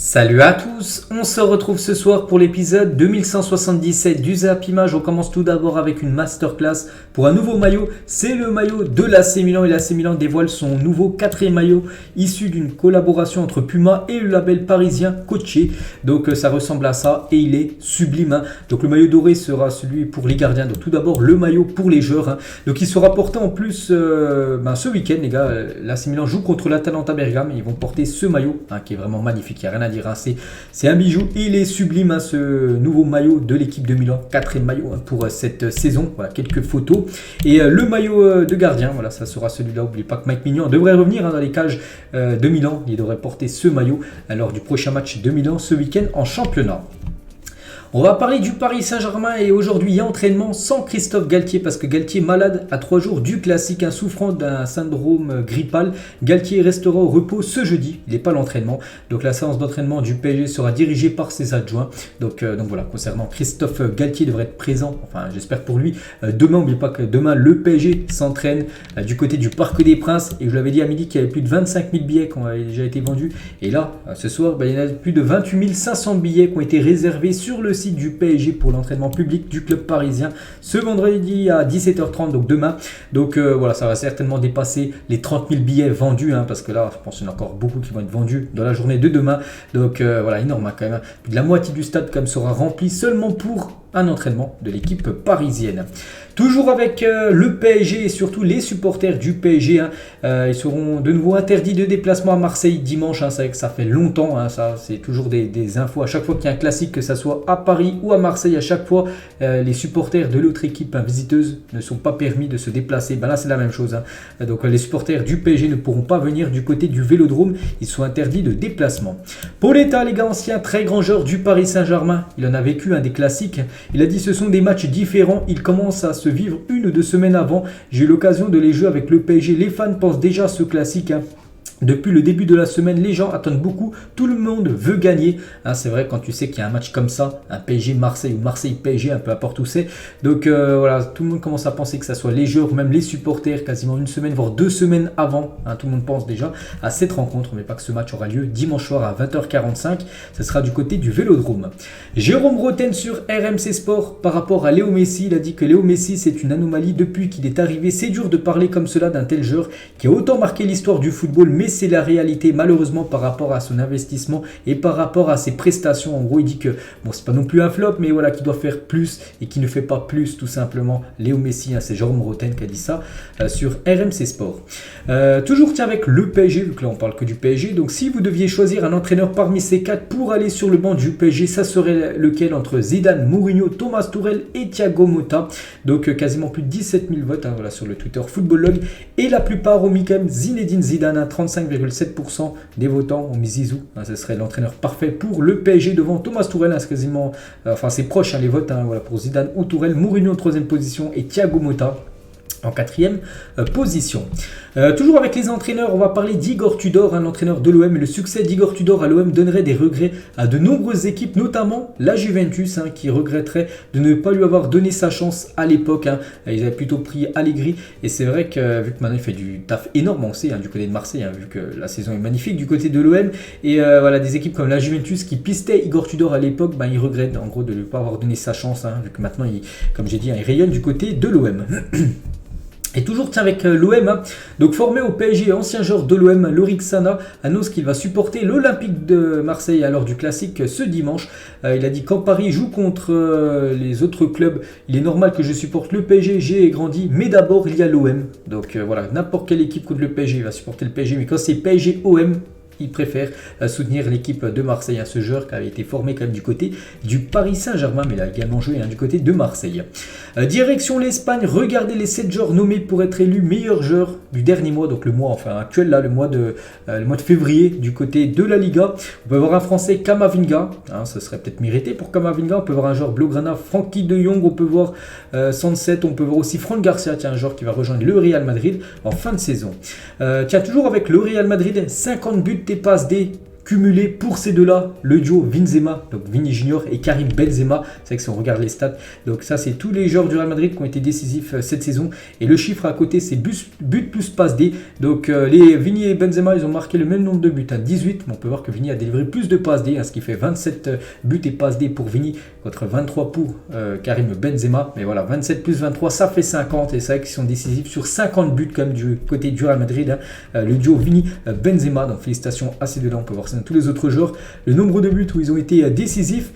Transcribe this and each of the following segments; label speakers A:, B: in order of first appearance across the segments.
A: Salut à tous, on se retrouve ce soir pour l'épisode 2177 du Zap Image. On commence tout d'abord avec une masterclass pour un nouveau maillot. C'est le maillot de l'AC Milan et l'AC Milan dévoile son nouveau quatrième maillot issu d'une collaboration entre Puma et le label parisien Coaché. Donc ça ressemble à ça et il est sublime. Donc le maillot doré sera celui pour les gardiens. Donc tout d'abord le maillot pour les joueurs. Donc il sera porté en plus ce week-end les gars. L'AC Milan joue contre l'Atalanta Bergame et ils vont porter ce maillot qui est vraiment magnifique. Il n'y a rien à dire. C'est un bijou, il est sublime ce nouveau maillot de l'équipe de Milan, quatrième maillot pour cette saison. Voilà quelques photos et le maillot de gardien, voilà ça sera celui-là. N'oubliez pas que Mike Maignan devrait revenir dans les cages de Milan, il devrait porter ce maillot lors du prochain match de Milan ce week-end en championnat. On va parler du Paris Saint-Germain et aujourd'hui il y a entraînement sans Christophe Galtier parce que Galtier est malade à 3 jours du classique, souffrant d'un syndrome grippal. Galtier restera au repos ce jeudi, il n'est pas à l'entraînement. Donc la séance d'entraînement du PSG sera dirigée par ses adjoints. Donc voilà, concernant Christophe Galtier, devrait être présent, enfin j'espère pour lui. Demain, n'oubliez pas que demain le PSG s'entraîne du côté du Parc des Princes et je vous l'avais dit à midi qu'il y avait plus de 25 000 billets qui ont déjà été vendus. Et là, ce soir, il y en a plus de 28 500 billets qui ont été réservés sur le site du PSG pour l'entraînement public du club parisien ce vendredi à 17h30, donc demain. Donc voilà, ça va certainement dépasser les 30 000 billets vendus parce que là je pense qu'il y en a encore beaucoup qui vont être vendus dans la journée de demain. Donc voilà, énorme quand même. Plus de la moitié du stade comme sera rempli seulement pour un entraînement de l'équipe parisienne. Toujours avec le PSG et surtout les supporters du PSG. Ils seront de nouveau interdits de déplacement à Marseille dimanche. C'est vrai que ça fait longtemps. Ça, c'est toujours des infos. À chaque fois qu'il y a un classique, que ça soit à Paris ou à Marseille, à chaque fois, les supporters de l'autre équipe visiteuse ne sont pas permis de se déplacer. Là, c'est la même chose. Donc, les supporters du PSG ne pourront pas venir du côté du Vélodrome. Ils sont interdits de déplacement. Pauletta, les gars, ancien très grand joueur du Paris Saint-Germain. Il en a vécu des classiques. Il a dit ce sont des matchs différents. Il commence à se vivre 1 ou 2 semaines avant. J'ai eu l'occasion de les jouer avec le PSG. Les fans pensent déjà à ce classique. Depuis le début de la semaine, les gens attendent beaucoup. Tout le monde veut gagner. C'est vrai quand tu sais qu'il y a un match comme ça, un PSG-Marseille ou Marseille-PSG, peu importe où c'est. Donc voilà, tout le monde commence à penser que ça soit les joueurs, même les supporters, quasiment 1 semaine, voire 2 semaines avant. Tout le monde pense déjà à cette rencontre. Mais pas que ce match aura lieu dimanche soir à 20h45. Ça sera du côté du Vélodrome. Jérôme Roten sur RMC Sport par rapport à Léo Messi. Il a dit que Léo Messi c'est une anomalie depuis qu'il est arrivé. C'est dur de parler comme cela d'un tel joueur qui a autant marqué l'histoire du football, mais c'est la réalité malheureusement par rapport à son investissement et par rapport à ses prestations. En gros il dit que bon c'est pas non plus un flop mais voilà qu'il doit faire plus et qu'il ne fait pas plus tout simplement. Léo Messi, c'est Jérôme Roten qui a dit ça sur RMC Sport. Toujours avec le PSG, vu que là on parle que du PSG, donc si vous deviez choisir un entraîneur parmi ces 4 pour aller sur le banc du PSG, ça serait lequel entre Zidane, Mourinho, Thomas Tuchel et Thiago Motta. Donc quasiment plus de 17 000 votes voilà, sur le Twitter Footballlog et la plupart ont mis quand même Zinedine Zidane 35,7% des votants ont mis Zizou. Ce serait l'entraîneur parfait pour le PSG devant Thomas Tuchel. C'est quasiment, c'est proche les votes voilà, pour Zidane ou Tuchel. Mourinho en 3e position et Thiago Motta en 4e position. Toujours avec les entraîneurs, on va parler d'Igor Tudor, l'entraîneur de l'OM. Et le succès d'Igor Tudor à l'OM donnerait des regrets à de nombreuses équipes, notamment la Juventus, qui regretterait de ne pas lui avoir donné sa chance à l'époque. Ils avaient plutôt pris Allegri. Et c'est vrai que vu que maintenant il fait du taf énorme, on sait, du côté de Marseille, vu que la saison est magnifique du côté de l'OM. Et voilà, des équipes comme la Juventus qui pistaient Igor Tudor à l'époque, ils regrettent en gros de ne pas avoir donné sa chance, vu que maintenant, comme j'ai dit, il rayonne du côté de l'OM. Et toujours avec l'OM, donc formé au PSG, ancien joueur de l'OM, Lorik Sana annonce qu'il va supporter l'Olympique de Marseille à l'heure du classique ce dimanche. Il a dit quand Paris joue contre les autres clubs, il est normal que je supporte le PSG, j'ai grandi, mais d'abord il y a l'OM. Donc voilà, n'importe quelle équipe contre le PSG, il va supporter le PSG, mais quand c'est PSG-OM, il préfère soutenir l'équipe de Marseille, ce joueur qui avait été formé quand même du côté du Paris Saint-Germain, mais il a également joué du côté de Marseille. Direction l'Espagne, regardez les 7 joueurs nommés pour être élus meilleurs joueurs du dernier mois, donc le mois actuel, là, le mois de février du côté de la Liga. On peut avoir un Français, Camavinga, ce serait peut-être mérité pour Camavinga. On peut voir un joueur Blaugrana, Frankie de Jong, on peut voir Sunset, on peut voir aussi Fran Garcia, un joueur qui va rejoindre le Real Madrid en fin de saison. Toujours avec le Real Madrid, 50 buts et passes D cumulé pour ces deux-là, le duo Benzema, donc Vini Junior et Karim Benzema. C'est vrai que si on regarde les stats, donc ça c'est tous les joueurs du Real Madrid qui ont été décisifs cette saison. Et le chiffre à côté c'est but plus passe D. Donc les Vini et Benzema ils ont marqué le même nombre de buts, 18. Mais on peut voir que Vini a délivré plus de passes D, ce qui fait 27 buts et passes D pour Vini contre 23 pour Karim Benzema. Mais voilà, 27 plus 23 ça fait 50. Et c'est vrai qu'ils sont décisifs sur 50 buts comme du côté du Real Madrid. Le duo Vini Benzema. Donc félicitations à ces deux-là. On peut voir ça dans tous les autres joueurs. Le nombre de buts où ils ont été décisifs.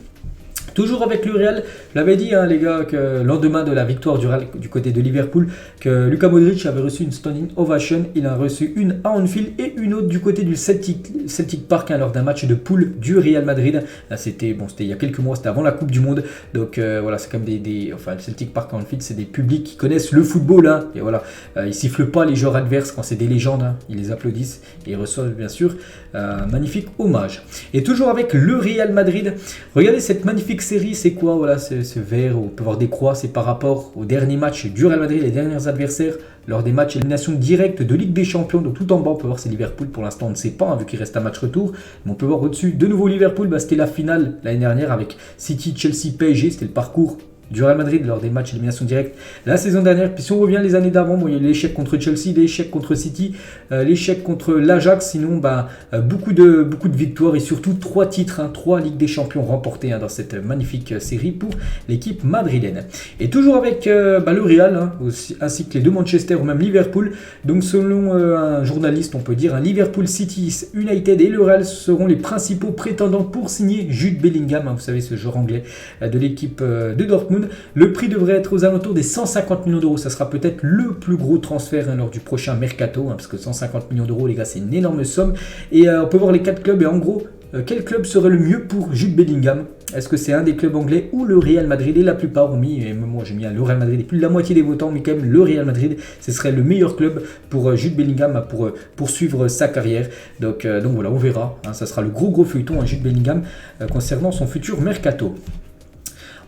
A: Toujours avec le Real, je l'avais dit les gars, que lendemain de la victoire du Real du côté de Liverpool, que Luka Modric avait reçu une standing ovation. Il en a reçu une à Anfield et une autre du côté du Celtic Park lors d'un match de poule du Real Madrid. C'était il y a quelques mois, c'était avant la Coupe du Monde. Donc voilà, c'est comme le Celtic Park à Anfield, c'est des publics qui connaissent le football. Et voilà, ils sifflent pas les joueurs adverses quand c'est des légendes. Ils les applaudissent et ils reçoivent bien sûr un magnifique hommage. Et toujours avec le Real Madrid, regardez cette magnifique série, c'est quoi? Voilà, ce vert, on peut voir des croix, c'est par rapport au dernier match du Real Madrid, les derniers adversaires lors des matchs élimination directe de Ligue des Champions. Donc tout en bas, on peut voir c'est Liverpool. Pour l'instant, on ne sait pas, vu qu'il reste un match retour. Mais on peut voir au-dessus, de nouveau Liverpool. C'était la finale l'année dernière avec City, Chelsea, PSG. C'était le parcours du Real Madrid lors des matchs élimination directe la saison dernière. Puis si on revient les années d'avant, il y a eu l'échec contre Chelsea, l'échec contre City, l'échec contre l'Ajax. Sinon, beaucoup de victoires et surtout 3 titres, 3 Ligues des Champions remportées dans cette magnifique série pour l'équipe madrilène. Et toujours avec le Real, ainsi que les deux Manchester ou même Liverpool. Donc selon un journaliste, on peut dire, Liverpool, City, United et le Real seront les principaux prétendants pour signer Jude Bellingham, vous savez, ce joueur anglais de l'équipe de Dortmund. Le prix devrait être aux alentours des 150 millions d'euros. Ça sera peut-être le plus gros transfert lors du prochain mercato, parce que 150 millions d'euros, les gars, c'est une énorme somme. Et on peut voir les 4 clubs. Et en gros, quel club serait le mieux pour Jude Bellingham? Est-ce que c'est un des clubs anglais ou le Real Madrid? Et la plupart ont mis, et moi j'ai mis le Real Madrid, et plus de la moitié des votants ont mis quand même le Real Madrid. Ce serait le meilleur club pour Jude Bellingham pour poursuivre sa carrière. Donc voilà, on verra. Ça sera le gros feuilleton Jude Bellingham concernant son futur mercato.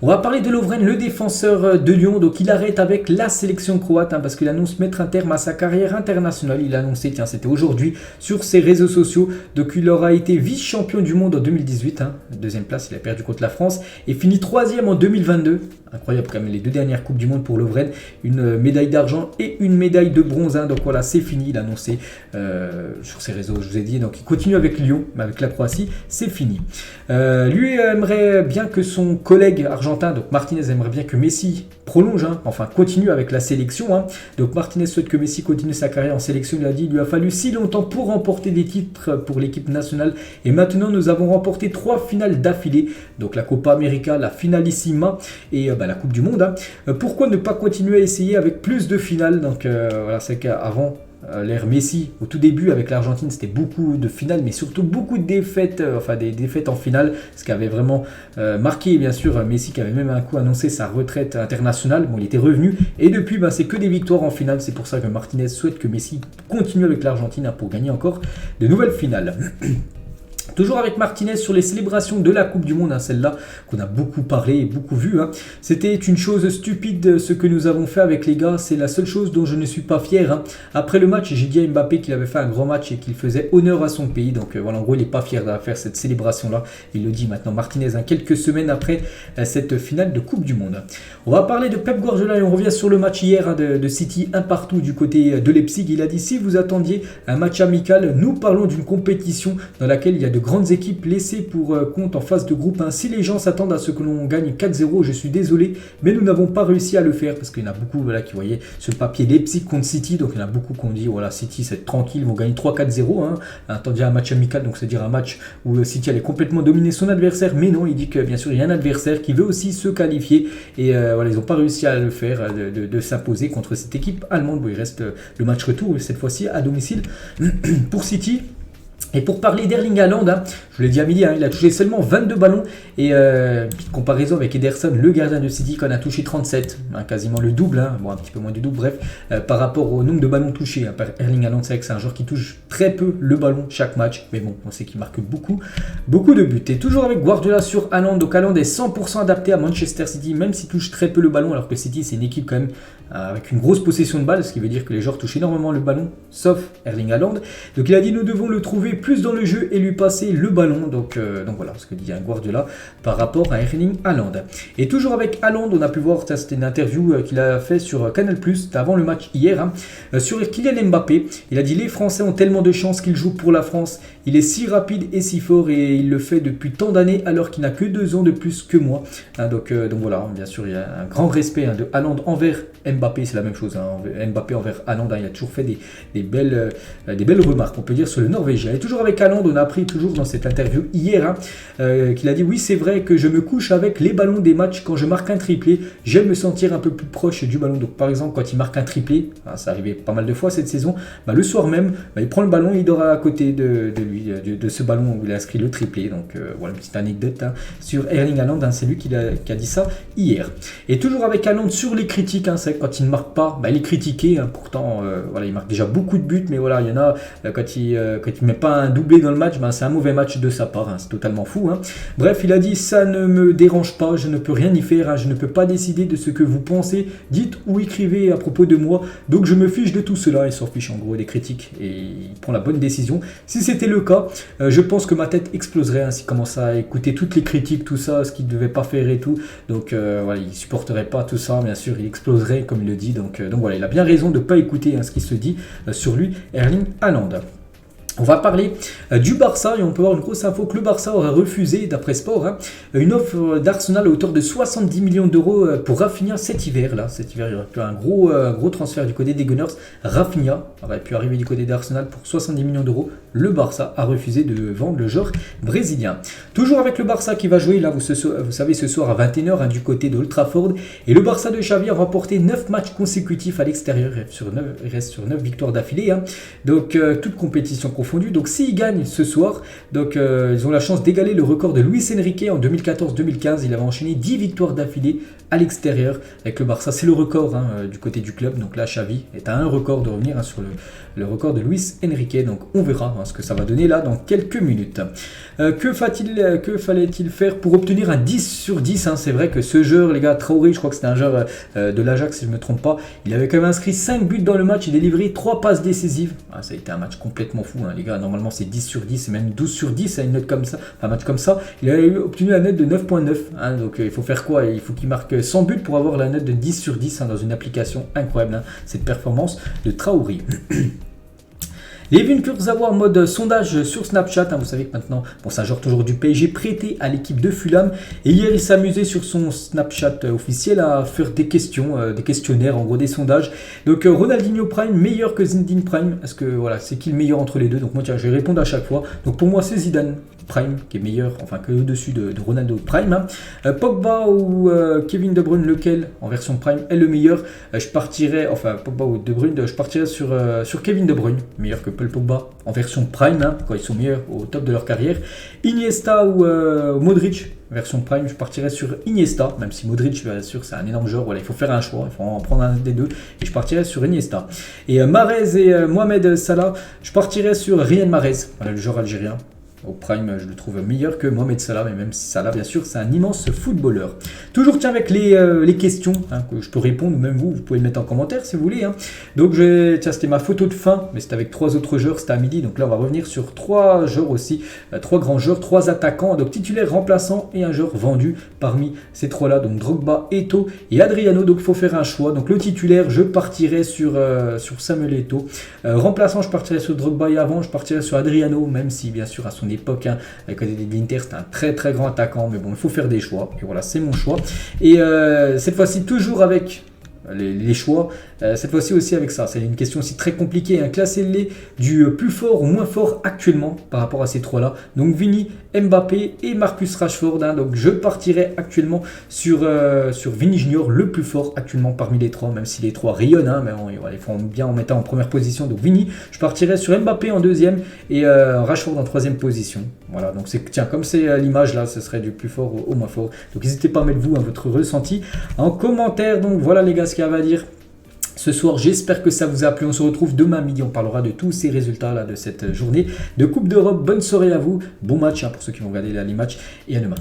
A: On va parler de Lovren, le défenseur de Lyon. Donc il arrête avec la sélection croate parce qu'il annonce mettre un terme à sa carrière internationale. Il a annoncé, c'était aujourd'hui sur ses réseaux sociaux. Donc il aura été vice-champion du monde en 2018. Deuxième place, il a perdu contre la France. Et fini 3e en 2022. Incroyable quand même, les 2 dernières Coupes du Monde pour Lovren. Une médaille d'argent et une médaille de bronze. Donc voilà, c'est fini. Il a annoncé sur ses réseaux, je vous ai dit. Donc il continue avec Lyon, mais avec la Croatie, c'est fini. Lui aimerait bien que son collègue argentin, donc Martinez, aimerait bien que Messi prolonge, continue avec la sélection. Donc Martinez souhaite que Messi continue sa carrière en sélection. Il a dit, il lui a fallu si longtemps pour remporter des titres pour l'équipe nationale. Et maintenant, nous avons remporté 3 finales d'affilée. Donc la Copa América, la Finalissima et la Coupe du Monde. Pourquoi ne pas continuer à essayer avec plus de finales? Donc voilà, c'est qu'avant l'ère Messi, au tout début avec l'Argentine, c'était beaucoup de finales, mais surtout beaucoup de défaites, des défaites en finale, ce qui avait vraiment marqué, bien sûr, Messi qui avait même un coup annoncé sa retraite internationale. Bon, il était revenu, et depuis, c'est que des victoires en finale. C'est pour ça que Martinez souhaite que Messi continue avec l'Argentine pour gagner encore de nouvelles finales. Toujours avec Martinez sur les célébrations de la Coupe du Monde, celle-là qu'on a beaucoup parlé et beaucoup vu. C'était une chose stupide ce que nous avons fait avec les gars, c'est la seule chose dont je ne suis pas fier. Après le match, j'ai dit à Mbappé qu'il avait fait un grand match et qu'il faisait honneur à son pays. Donc voilà, en gros, il n'est pas fier de faire cette célébration-là. Il le dit maintenant, Martinez, quelques semaines après cette finale de Coupe du Monde. On va parler de Pep Guardiola et on revient sur le match hier de City, un partout du côté de Leipzig. Il a dit, si vous attendiez un match amical, nous parlons d'une compétition dans laquelle il y a de grandes équipes laissées pour compte en phase de groupe. Si les gens s'attendent à ce que l'on gagne 4-0, je suis désolé, mais nous n'avons pas réussi à le faire parce qu'il y en a beaucoup qui voyaient ce papier Leipzig contre City. Donc il y en a beaucoup qui ont dit voilà, City c'est tranquille, ils vont gagner 3-4-0. Attendu un match amical, donc c'est-à-dire un match où City allait complètement dominer son adversaire. Mais non, il dit que bien sûr il y a un adversaire qui veut aussi se qualifier et voilà, ils n'ont pas réussi à le faire, de s'imposer contre cette équipe allemande. Bon, il reste le match retour cette fois-ci à domicile pour City. Et pour parler d'Erling Haaland, je vous l'ai dit à midi, il a touché seulement 22 ballons. Et petite comparaison avec Ederson, le gardien de City, qui en a touché 37, quasiment le double, bon un petit peu moins du double, bref, par rapport au nombre de ballons touchés. Par Erling Haaland, c'est vrai que c'est un joueur qui touche très peu le ballon chaque match, mais bon, on sait qu'il marque beaucoup de buts. Et toujours avec Guardiola sur Haaland, donc Haaland est 100% adapté à Manchester City, même s'il touche très peu le ballon, alors que City c'est une équipe quand même avec une grosse possession de balle, ce qui veut dire que les joueurs touchent énormément le ballon, sauf Erling Haaland. Donc il a dit nous devons le trouver plus dans le jeu et lui passer le ballon. Donc voilà ce que dit Guardiola par rapport à Erling Haaland. Et toujours avec Haaland, on a pu voir, c'était une interview qu'il a fait sur Canal+, avant le match hier, sur Kylian Mbappé. Il a dit: les Français ont tellement de chance qu'ils jouent pour la France. Il est si rapide et si fort et il le fait depuis tant d'années alors qu'il n'a que 2 ans de plus que moi. Donc voilà, bien sûr, il y a un grand respect de Haaland envers Mbappé, c'est la même chose. Mbappé envers Haaland, il a toujours fait des belles remarques, on peut dire, sur le Norvégien. Et toujours avec Haaland, on a appris toujours dans cette interview hier qu'il a dit: oui, c'est vrai que je me couche avec les ballons des matchs quand je marque un triplé. J'aime me sentir un peu plus proche du ballon. Donc par exemple, quand il marque un triplé, ça arrivait pas mal de fois cette saison, le soir même, il prend le ballon, il dort à côté de lui, de ce ballon où il a inscrit le triplé. Donc voilà une petite anecdote sur Erling Haaland, c'est lui qui a dit ça hier. Et toujours avec Haaland sur les critiques, c'est vrai que quand il ne marque pas, il est critiqué, pourtant voilà, il marque déjà beaucoup de buts, mais voilà, il y en a quand il met pas un doublé dans le match, c'est un mauvais match de sa part, c'est totalement fou. Bref, il a dit: ça ne me dérange pas, je ne peux rien y faire, je ne peux pas décider de ce que vous pensez, dites ou écrivez à propos de moi, donc je me fiche de tout cela. Il s'en fiche en gros des critiques et il prend la bonne décision. Si c'était le cas, je pense que ma tête exploserait s'il commence à écouter toutes les critiques, tout ça, ce qu'il ne devait pas faire et tout. Donc voilà, il supporterait pas tout ça, bien sûr, il exploserait comme il le dit. Donc voilà, il a bien raison de ne pas écouter ce qui se dit sur lui, Erling Haaland. On va parler du Barça et on peut avoir une grosse info que le Barça aurait refusé, d'après Sport, une offre d'Arsenal à hauteur de 70 millions d'euros pour Rafinha cet hiver. Cet hiver, il y aurait pu un gros transfert du côté des Gunners. Rafinha aurait pu arriver du côté d'Arsenal pour 70 millions d'euros. Le Barça a refusé de vendre le joueur brésilien. Toujours avec le Barça qui va jouer, là, vous savez, ce soir à 21h du côté de Old Trafford. Et le Barça de Xavi a remporté 9 matchs consécutifs à l'extérieur. Il reste sur 9 victoires d'affilée. Donc, toute compétition confondue. Donc s'ils gagnent ce soir, ils ont la chance d'égaler le record de Luis Enrique en 2014-2015. Il avait enchaîné 10 victoires d'affilée à l'extérieur avec le Barça. C'est le record du côté du club. Donc là, Xavi est à un record de revenir sur le record de Luis Enrique. Donc on verra ce que ça va donner là dans quelques minutes. Que fallait-il faire pour obtenir un 10 sur 10 C'est vrai que ce joueur, les gars, Traoré, je crois que c'était un joueur de l'Ajax si je ne me trompe pas, il avait quand même inscrit 5 buts dans le match, il a livré 3 passes décisives. Ça a été un match complètement fou, les gars. Normalement c'est 10 sur 10, c'est même 12 sur 10 à une note comme ça, un match comme ça. Il a obtenu la note de 9.9. Donc il faut faire quoi? Il faut qu'il marque 100 buts pour avoir la note de 10 sur 10 dans une application incroyable, cette performance de Traoré. Levin Kurzawa en mode sondage sur Snapchat. Vous savez que maintenant, c'est un joueur toujours du PSG prêté à l'équipe de Fulham. Et hier, il s'amusait sur son Snapchat officiel à faire des questions, des questionnaires, en gros des sondages. Donc Ronaldinho Prime meilleur que Zinedine Prime. Est-ce que voilà, c'est qui le meilleur entre les deux? Donc moi, tiens, je vais répondre à chaque fois. Donc pour moi, c'est Zidane Prime qui est meilleur, que au-dessus de Ronaldo Prime. Pogba ou Kevin De Bruyne, lequel en version Prime est le meilleur? Je partirais, Pogba ou De Bruyne, je partirais sur Kevin De Bruyne, meilleur que Paul Pogba en version Prime, quand ils sont meilleurs au top de leur carrière. Iniesta ou Modric, version Prime, je partirais sur Iniesta, même si Modric, bien sûr, c'est un énorme joueur. Voilà, il faut faire un choix, il faut en prendre un des deux, et je partirais sur Iniesta. Et Mahrez et Mohamed Salah, je partirais sur Riyad Mahrez, le joueur algérien. Au Prime, je le trouve meilleur que Mohamed Salah, mais même si Salah, bien sûr, c'est un immense footballeur. Toujours, tiens, avec les questions que je peux répondre, même vous pouvez le mettre en commentaire si vous voulez. Donc, tiens, c'était ma photo de fin, mais c'était avec 3 autres joueurs, c'était à midi. Donc là, on va revenir sur 3 joueurs aussi, 3 grands joueurs, 3 attaquants, donc titulaires, remplaçants et un joueur vendu parmi ces 3-là. Donc Drogba, Eto'o et Adriano. Donc il faut faire un choix. Donc le titulaire, je partirais sur Samuel Eto'o. Remplaçant, je partirais sur Drogba et avant, je partirais sur Adriano, même si, bien sûr, à son époque, avec l'Inter, c'était un très très grand attaquant, mais bon, il faut faire des choix, et voilà, c'est mon choix. Et cette fois-ci, toujours avec les choix, cette fois-ci aussi avec ça, c'est une question aussi très compliquée, Classez-les du plus fort au moins fort actuellement par rapport à ces 3-là, donc Vini, Mbappé et Marcus Rashford, donc je partirai actuellement sur Vini Junior, le plus fort actuellement parmi les 3, même si les 3 rayonnent, mais il faut bien en mettre en première position. Donc Vini, je partirai sur Mbappé en deuxième et Rashford en troisième position. Voilà, donc tiens, comme c'est l'image là, ce serait du plus fort au moins fort. Donc n'hésitez pas à mettre vous votre ressenti en commentaire. Donc voilà les gars, ce qu'il y avait à dire ce soir. J'espère que ça vous a plu. On se retrouve demain midi. On parlera de tous ces résultats là de cette journée de Coupe d'Europe. Bonne soirée à vous. Bon match pour ceux qui vont regarder les matchs. Et à demain.